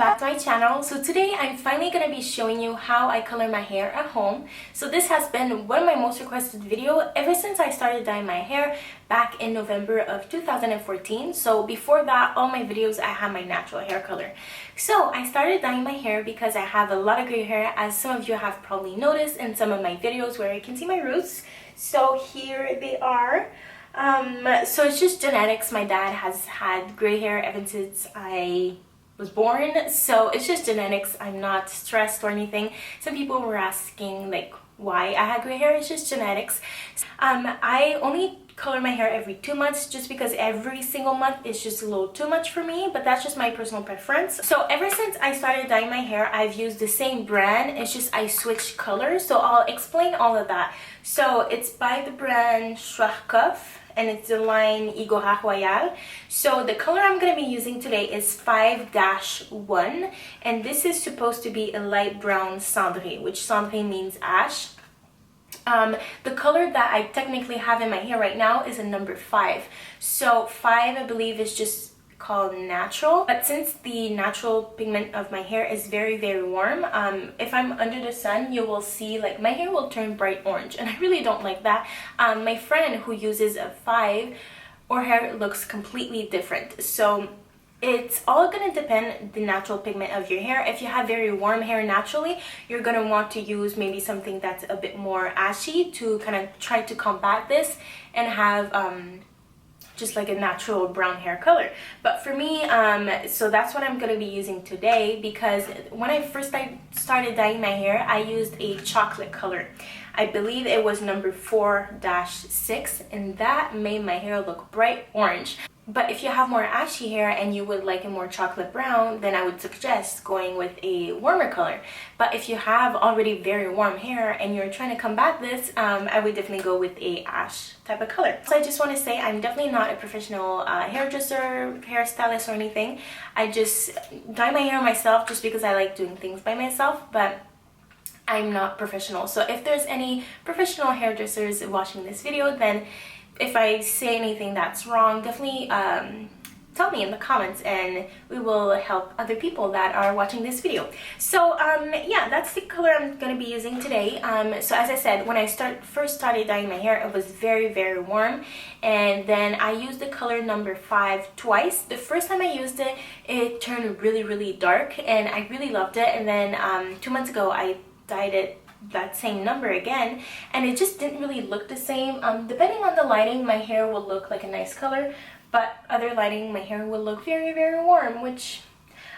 back to my channel. So today I'm finally going to be showing you how I color my hair at home. So this has been one of my most requested video ever since I started dyeing my hair back in November of 2014. So before that, all my videos I had my natural hair color. So I started dyeing my hair because I have a lot of gray hair, as some of you have probably noticed in some of my videos where you can see my roots. So here they are. So it's just genetics. My dad has had gray hair ever since I was born, so it's just genetics. I'm not stressed or anything. Some people were asking like why I had gray hair. It's just genetics. I only color my hair every 2 months just because every single month is just a little too much for me, but that's just my personal preference. So ever since I started dyeing my hair, I've used the same brand. It's just I switched colors, so I'll explain all of that. So it's by the brand Schwarzkopf, and it's the line Igora Royale. So the color I'm going to be using today is 5-1, and this is supposed to be a light brown cendré, which cendré means ash. The color that I technically have in my hair right now is a number 5. So 5, I believe, is just called natural, but since the natural pigment of my hair is very warm, if I'm under the sun, you will see like my hair will turn bright orange, and I really don't like that. My friend who uses a 5, her hair looks completely different. So it's all gonna depend the natural pigment of your hair. If you have very warm hair naturally, you're gonna want to use maybe something that's a bit more ashy to kind of try to combat this and have just like a natural brown hair color. But for me, so that's what I'm going to be using today, because when I first started dyeing my hair, I used a chocolate color. I believe it was number 4-6, and that made my hair look bright orange. But if you have more ashy hair and you would like a more chocolate brown, then I would suggest going with a warmer color. But if you have already very warm hair and you're trying to combat this, I would definitely go with a ash type of color. So I just want to say I'm definitely not a professional hairdresser, hairstylist or anything. I just dye my hair myself just because I like doing things by myself, but I'm not professional. So if there's any professional hairdressers watching this video, then if I say anything that's wrong, definitely tell me in the comments, and we will help other people that are watching this video. So yeah, that's the color I'm going to be using today. So as I said, when I first started dyeing my hair, it was very warm, and then I used the color number 5 twice. The first time I used it, it turned really dark, and I really loved it. And then 2 months ago, I dyed it that same number again, and it just didn't really look the same. Depending on the lighting, my hair will look like a nice color, but other lighting, my hair will look very warm, which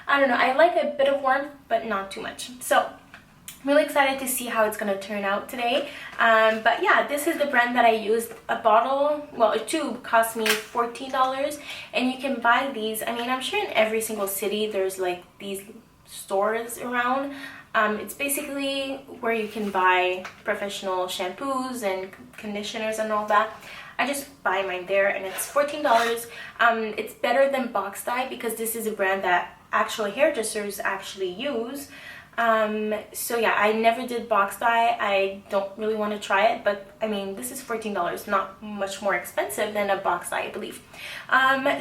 I don't know. I like a bit of warmth, but not too much. So I'm really excited to see how it's going to turn out today. But yeah, this is the brand that I used. A bottle, well, a tube cost me $14, and you can buy these. I mean, I'm sure in every single city there's like these stores around. It's basically where you can buy professional shampoos and conditioners and all that. I just buy mine there, and it's $14. It's better than box dye because this is a brand that actual hairdressers actually use. So yeah, I never did box dye. I don't really want to try it, but I mean, this is $14, not much more expensive than a box dye, I believe.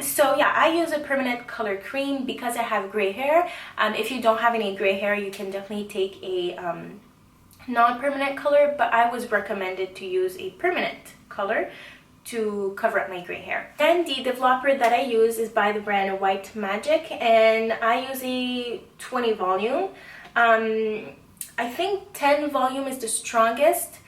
So yeah, I use a permanent color cream because I have gray hair. If you don't have any gray hair, you can definitely take a non-permanent color, but I was recommended to use a permanent color to cover up my gray hair. And the developer that I use is by the brand White Magic, and I use a 20 volume. I think 10 volume is the strongest,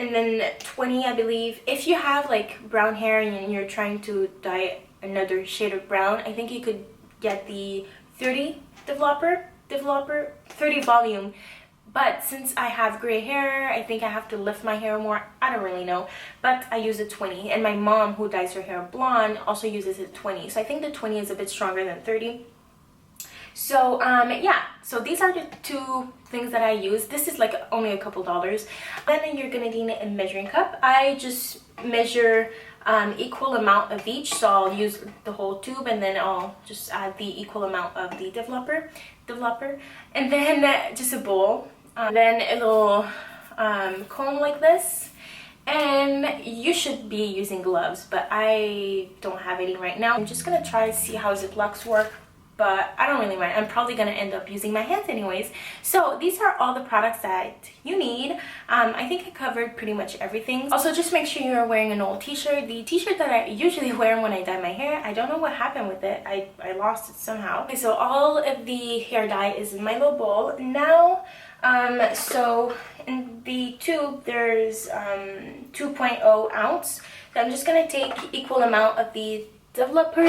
and then 20, I believe. If you have like brown hair and you're trying to dye another shade of brown, I think you could get the 30 developer 30 volume. But since I have gray hair, I think I have to lift my hair more. I don't really know, but I use a 20, and my mom, who dyes her hair blonde, also uses a 20. So I think the 20 is a bit stronger than 30. So yeah, so these are the two things that I use. This is like only a couple dollars. Then you're gonna need a measuring cup. I just measure equal amount of each, so I'll use the whole tube, and then I'll just add the equal amount of the developer, and then just a bowl, then a little comb like this. And you should be using gloves, but I don't have any right now. I'm just gonna try to see how Ziplocs work. but I don't really mind. I'm probably gonna end up using my hands anyways. So these are all the products that you need. I think I covered pretty much everything. Also, just make sure you're wearing an old t-shirt. The t-shirt that I usually wear when I dye my hair, I don't know what happened with it. I lost it somehow. Okay, so all of the hair dye is in my little bowl now. So in the tube there's 2.0 ounce. So I'm just gonna take equal amount of the developer,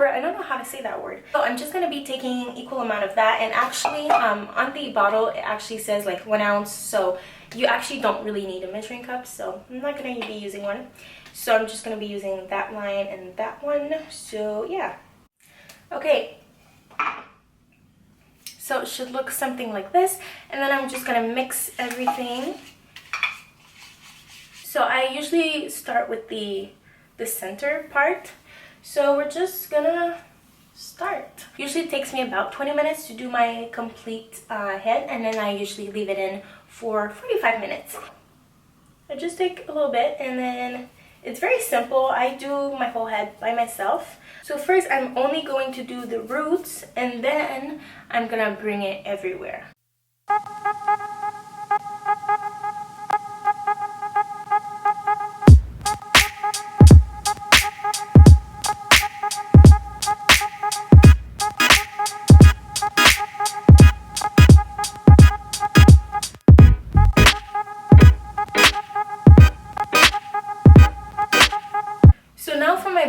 I don't know how to say that word. So I'm just gonna be taking equal amount of that, and actually on the bottle it actually says like 1 ounce, so you actually don't really need a measuring cup, so I'm not gonna be using one. So I'm just gonna be using that line and that one. So yeah, okay, so it should look something like this, and then I'm just gonna mix everything. So I usually start with the center part. So we're just gonna start. Usually it takes me about 20 minutes to do my complete head, and then I usually leave it in for 45 minutes. I just take a little bit, and then it's very simple. I do my whole head by myself. So first I'm only going to do the roots, and then I'm gonna bring it everywhere.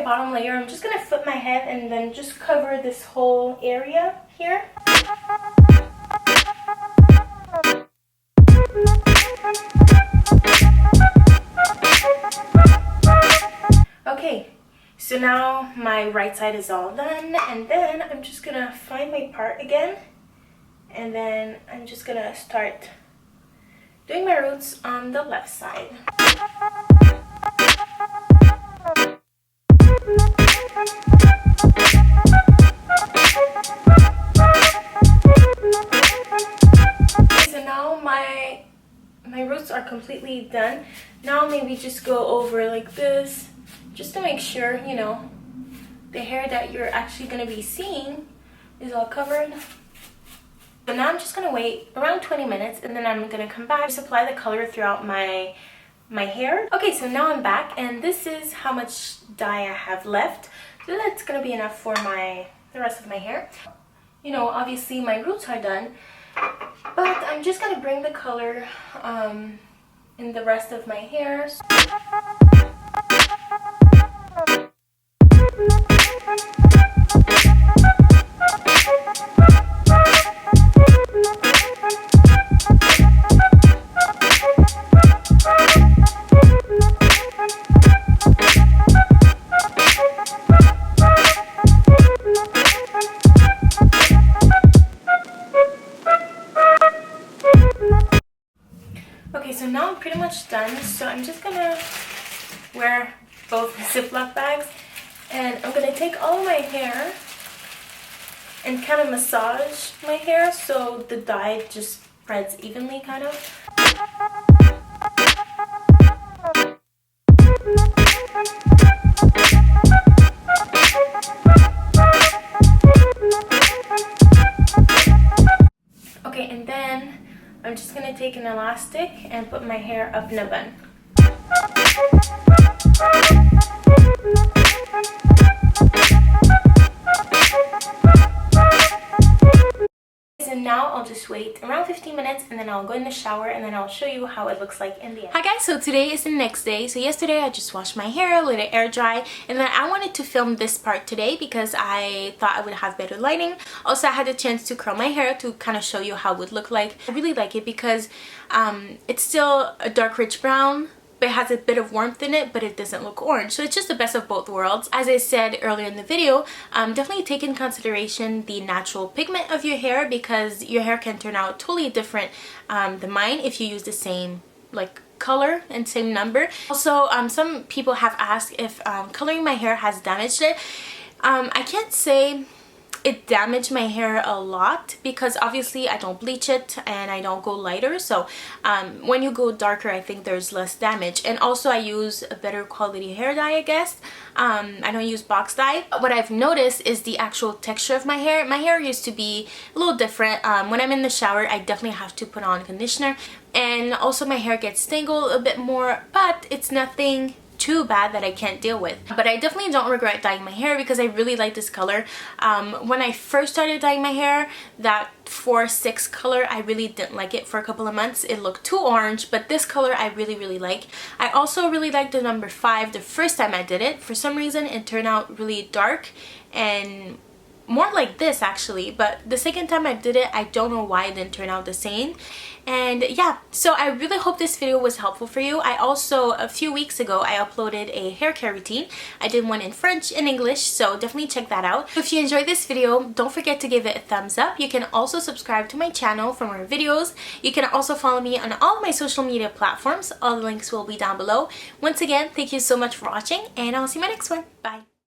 Bottom layer, I'm just gonna flip my head and then just cover this whole area here. Okay, so now my right side is all done, and then I'm just gonna find my part again, and then I'm just gonna start doing my roots on the left side. So now my roots are completely done. Now maybe just go over like this, just to make sure, you know, the hair that you're actually going to be seeing is all covered. So now I'm just going to wait around 20 minutes, and then I'm going to come back to apply the color throughout my hair. Okay, so now I'm back, and this is how much dye I have left. So that's going to be enough for the rest of my hair. You know, obviously my roots are done, but I'm just going to bring the color in the rest of my hair. Okay, so now I'm pretty much done. So I'm just gonna wear both Ziploc bags, and I'm gonna take all my hair and kind of massage my hair so the dye just spreads evenly, kind of. Okay, and then I'm just gonna take an elastic and put my hair up in a bun. And now I'll just wait around 15 minutes, and then I'll go in the shower, and then I'll show you how it looks like in the end. Hi guys, so today is the next day. So yesterday I just washed my hair, let it air dry, and then I wanted to film this part today because I thought I would have better lighting. Also, I had a chance to curl my hair to kind of show you how it would look like. I really like it because it's still a dark rich brown, but it has a bit of warmth in it, but it doesn't look orange. So it's just the best of both worlds. As I said earlier in the video, definitely take in consideration the natural pigment of your hair, because your hair can turn out totally different than mine if you use the same like color and same number. Also, some people have asked if coloring my hair has damaged it. I can't say it damaged my hair a lot because obviously I don't bleach it and I don't go lighter, so when you go darker I think there's less damage. And also I use a better quality hair dye, I guess. I don't use box dye. What I've noticed is the actual texture of my hair. My hair used to be a little different. When I'm in the shower I definitely have to put on conditioner, and also my hair gets tangled a bit more, but it's nothing too bad that I can't deal with. But I definitely don't regret dyeing my hair because I really like this color. When I first started dyeing my hair, that 4-6 color, I really didn't like it for a couple of months. It looked too orange, but this color I really like. I also really liked the number 5 the first time I did it. For some reason it turned out really dark and more like this actually, but the second time I did it, I don't know why it didn't turn out the same. And yeah, so I really hope this video was helpful for you. I also, a few weeks ago, I uploaded a hair care routine. I did one in French and English, so definitely check that out. If you enjoyed this video, don't forget to give it a thumbs up. You can also subscribe to my channel for more videos. You can also follow me on all my social media platforms. All the links will be down below. Once again, thank you so much for watching, and I'll see you in my next one. Bye!